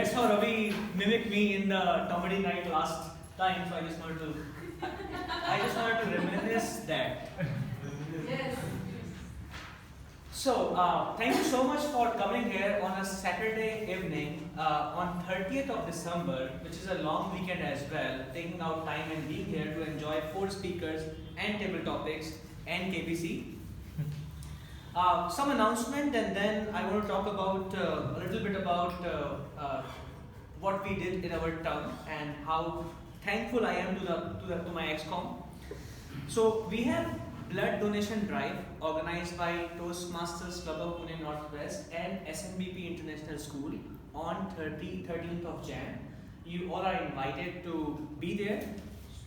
that's how Ravi mimicked me in the comedy night last time. So I just wanted to reminisce that. Yes. So, thank you so much for coming here on a Saturday evening on 30th of December, which is a long weekend as well, taking out time and being here to enjoy 4 speakers and table topics and KPC. Some announcement, and then I want to talk about a little bit about what we did in our term and how thankful I am to my XCOM. So, we have blood donation drive organized by Toastmasters Club of Pune Northwest and SNBP International School on 13th of Jan. You all are invited to be there,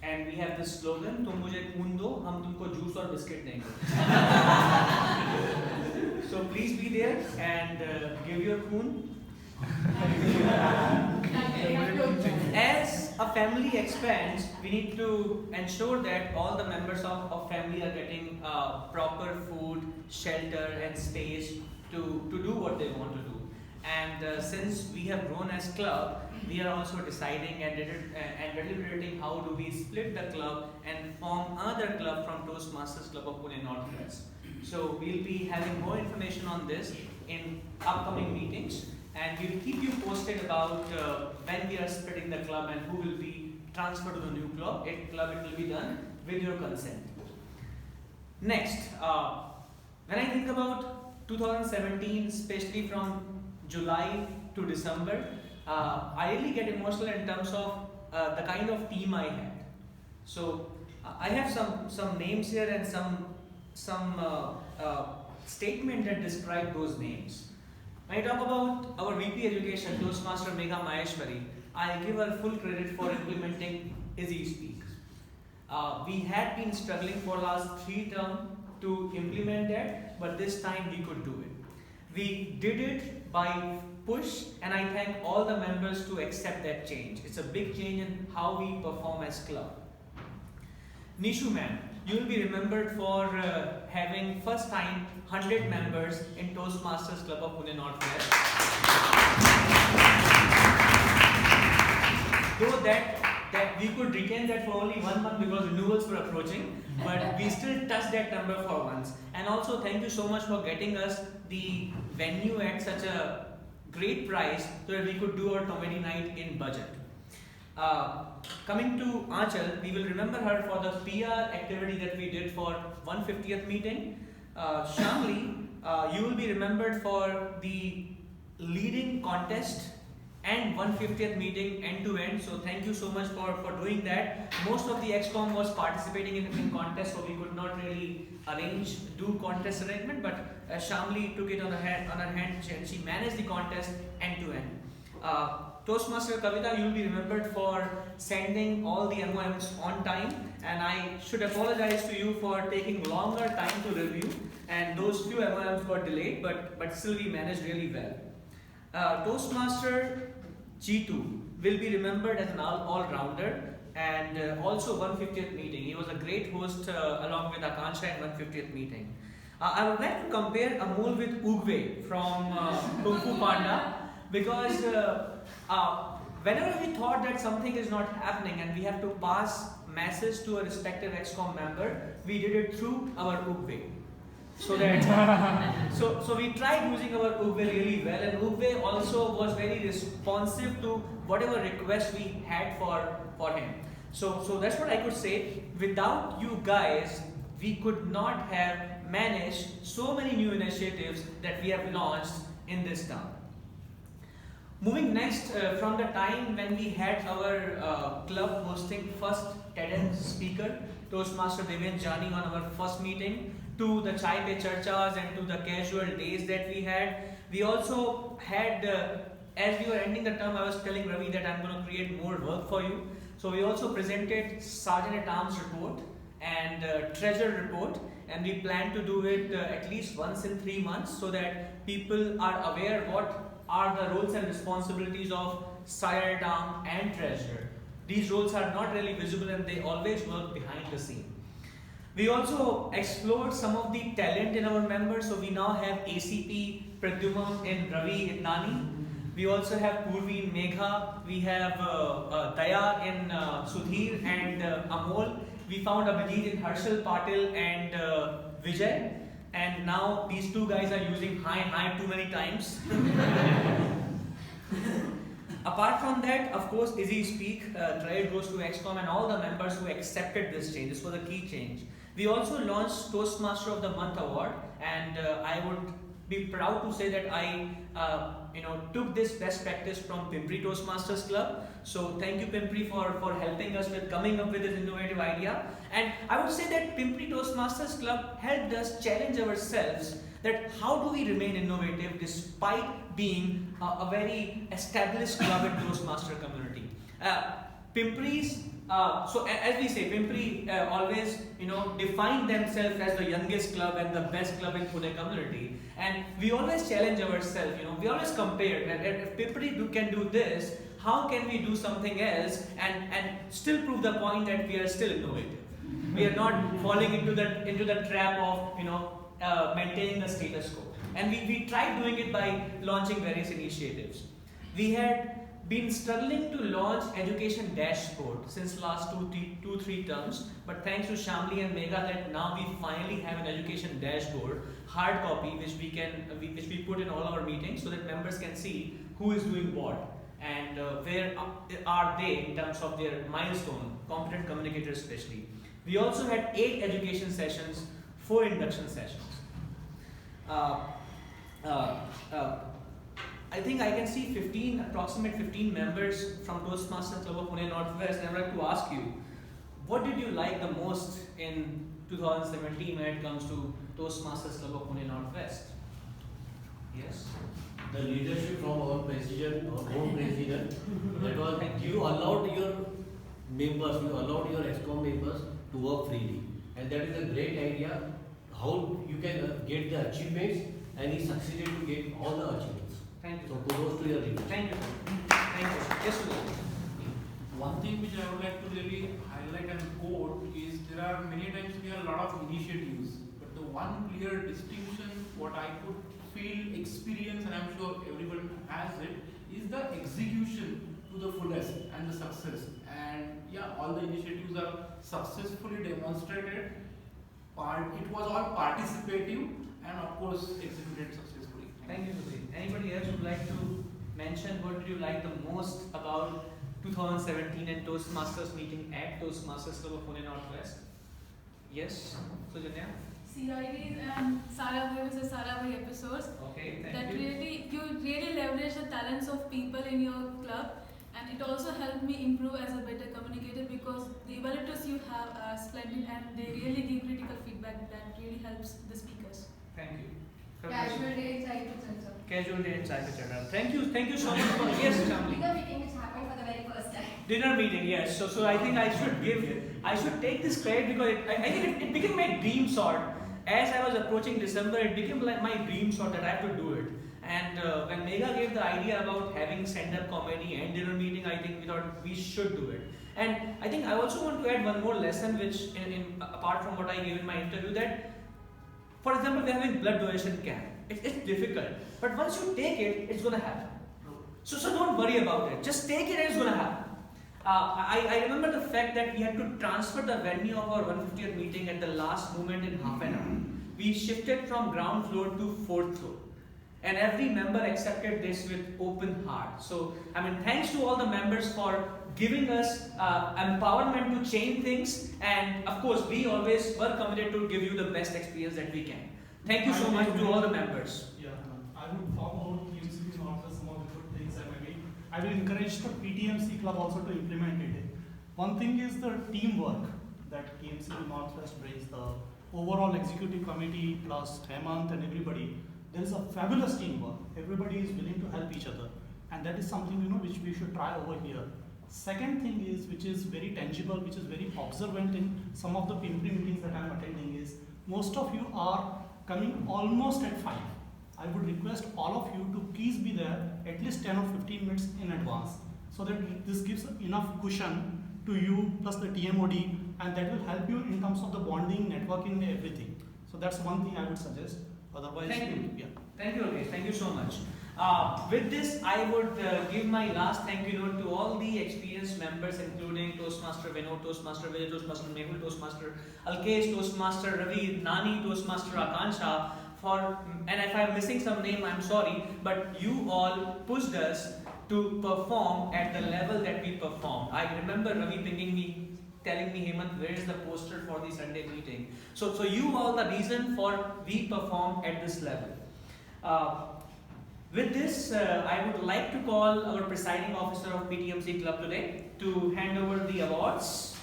and we have this slogan, "तुम मुझे खून दो, हम तुमको juice और biscuit देंगे." So please be there and give your खून. As a family expands, we need to ensure that all the members of family are getting proper food, shelter and space to do what they want to do. And since we have grown as club, we are also deciding and deliberating how do we split the club and form another club from Toastmasters Club of Pune Northwest. So we'll be having more information on this in upcoming meetings. And we'll keep you posted about when we are splitting the club and who will be transferred to the new club. It will be done with your consent. Next, when I think about 2017, especially from July to December, I really get emotional in terms of the kind of team I had. So I have some names here and some statement that describe those names. When I talk about our VP Education, Toastmaster Megha Maheshwari, I give her full credit for implementing Easy Speak. We had been struggling for last 3 terms to implement that, but this time we could do it. We did it by push, and I thank all the members to accept that change. It's a big change in how we perform as club. Nishu ma'am, you will be remembered for having first time 100 members in Toastmasters Club of Pune Northwest. Though that we could retain that for only 1 month because renewals were approaching, but we still touched that number for once. And also thank you so much for getting us the venue at such a great price so that we could do our comedy night in budget. Coming to Aanchal, we will remember her for the PR activity that we did for 150th meeting. Shamli, you will be remembered for the leading contest and 150th meeting end to end. So thank you so much for doing that. Most of the XCOM was participating in contest, so we could not really do contest arrangement, but Shamli took it on her hand and she managed the contest end to end. Toastmaster Kavita, you will be remembered for sending all the MOMs on time, and I should apologize to you for taking longer time to review, and those few MOMs got delayed, but still we managed really well. Toastmaster G2 will be remembered as an all-rounder and also 150th meeting. He was a great host along with Akansha in 150th meeting. I would like to compare Amol with Oogway from Kung Fu Panda, because whenever we thought that something is not happening and we have to pass message to a respective XCOM member, we did it through our Oogway. So that so we tried using our Oogway really well, and Oogway also was very responsive to whatever request we had for him. So that's what I could say. Without you guys, we could not have managed so many new initiatives that we have launched in this town. Moving next, from the time when we had our club hosting first TEDx speaker, Toastmaster Devendra Jani, on our first meeting, to the Chai Pe Charchas and to the casual days that we had. We also had, as we were ending the term, I was telling Ravi that I'm going to create more work for you. So we also presented Sergeant at Arms report and treasure report, and we plan to do it at least once in 3 months so that people are aware what are the roles and responsibilities of Sergeant at Arms and treasurer. These roles are not really visible and they always work behind the scene. We also explored some of the talent in our members. So we now have ACP Pradyuman and Ravi Idnani. We also have Purvi in Megha. We have Daya in Sudhir and Amol. We found Abhijit in Harshal Patil and Vijay. And now these two guys are using hi too many times. Apart from that, of course, Izzy Speak, credit goes to XCOM and all the members who accepted this change. This was a key change. We also launched Toastmaster of the Month award, and I would be proud to say that I took this best practice from Pimpri Toastmasters Club. So thank you, Pimpri, for helping us with coming up with this innovative idea. And I would say that Pimpri Toastmasters Club helped us challenge ourselves that how do we remain innovative despite being a very established club in Toastmaster community. Pimpri's so as we say, Pimpri always define themselves as the youngest club and the best club in Pune community, and we always challenge ourselves. We always compare that if Pimpri can do this, how can we do something else and still prove the point that we are still innovative. We are not falling into the trap of maintaining the status quo, and we tried doing it by launching various initiatives. We had been struggling to launch education dashboard since last two, three terms, but thanks to Shamli and Megha that now we finally have an education dashboard, hard copy, which we put in all our meetings so that members can see who is doing what and where are they in terms of their milestone, competent communicators especially. We also had 8 education sessions, 4 induction sessions. I think I can see approximate 15 members from Toastmasters Club of Pune Northwest, and I'd like to ask you, what did you like the most in 2017 when it comes to Toastmasters Club of Pune Northwest? Yes? The leadership from our president, that was you allowed your members, you allowed your ESCOM members to work freely. And that is a great idea, how you can get the achievements, and he succeeded to get all the achievements. Thank you. So kudos to your leader. Thank you. Thank you. Yes, Sudhir. One thing which I would like to really highlight and quote is there are many times we have a lot of initiatives, but the one clear distinction what I could feel, experience, and I'm sure everyone has it, is the execution to the fullest and the success. And yeah, all the initiatives are successfully demonstrated. It was all participative and of course executed successfully. Thank you, Sudhir. Anybody else would like to mention what did you like the most about 2017 and Toastmasters meeting at Toastmasters Club of Pune Northwest? Yes, Sujanya? CIDs and Sarabhai vs. Sarabhai episodes. Okay, thank That you. you really leverage the talents of people in your club, and it also helped me improve as a better communicator because the evaluators you have are splendid and they really give critical feedback that really helps the speakers. Thank you. Casual day in Cycle Center. Casual day in Cycle Center. Thank you so much for yes, Shamli. Dinner meeting which happened for the very first time. Dinner meeting, yes. So I think I should take this credit because I think it became my dream sort. As I was approaching December, it became like my dream sort that I have to do it. And when Megha gave the idea about having stand-up comedy and dinner meeting, I think we thought we should do it. And I think I also want to add one more lesson, which apart from what I gave in my interview, that for example, we're having blood donation camp. It's difficult, but once you take it, it's gonna happen. So don't worry about it. Just take it and it's gonna happen. I remember the fact that we had to transfer the venue of our 150th meeting at the last moment in half an hour. We shifted from ground floor to 4th floor. And every member accepted this with open heart. So, thanks to all the members for giving us empowerment to change things. And of course, we always were committed to give you the best experience that we can. Thank you so much to all the members. Yeah, I would talk about TMCP Northwest, some of the good things I will encourage the PTMC club also to implement it. One thing is the teamwork that TMCP Northwest brings, the overall executive committee plus Hemant and everybody. There is a fabulous teamwork. Everybody is willing to help each other, and that is something which we should try over here. Second thing is, which is very tangible, which is very observant in some of the Pimpri meetings that I am attending, is most of you are coming almost at 5. I would request all of you to please be there at least 10 or 15 minutes in advance, so that this gives enough cushion to you plus the TMOD, and that will help you in terms of the bonding, networking, everything. So that's one thing I would suggest. Otherwise, Thank you. yeah. Thank you, Rakesh. Thank you so much. With this, I would give my last thank you note to all the experienced members, including Toastmaster Vinod, Toastmaster Vijay, Toastmaster Mehul, Toastmaster Alkesh, Toastmaster Ravi, Nani, Toastmaster Akansha. And if I'm missing some name, I'm sorry, but you all pushed us to perform at the level that we performed. I remember Ravi pinging me, telling me, Hemant, where is the poster for the Sunday meeting? So you all the reason for we performed at this level. With this, I would like to call our presiding officer of PTMC Club today to hand over the awards.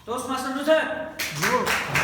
Toastmaster Nuzar.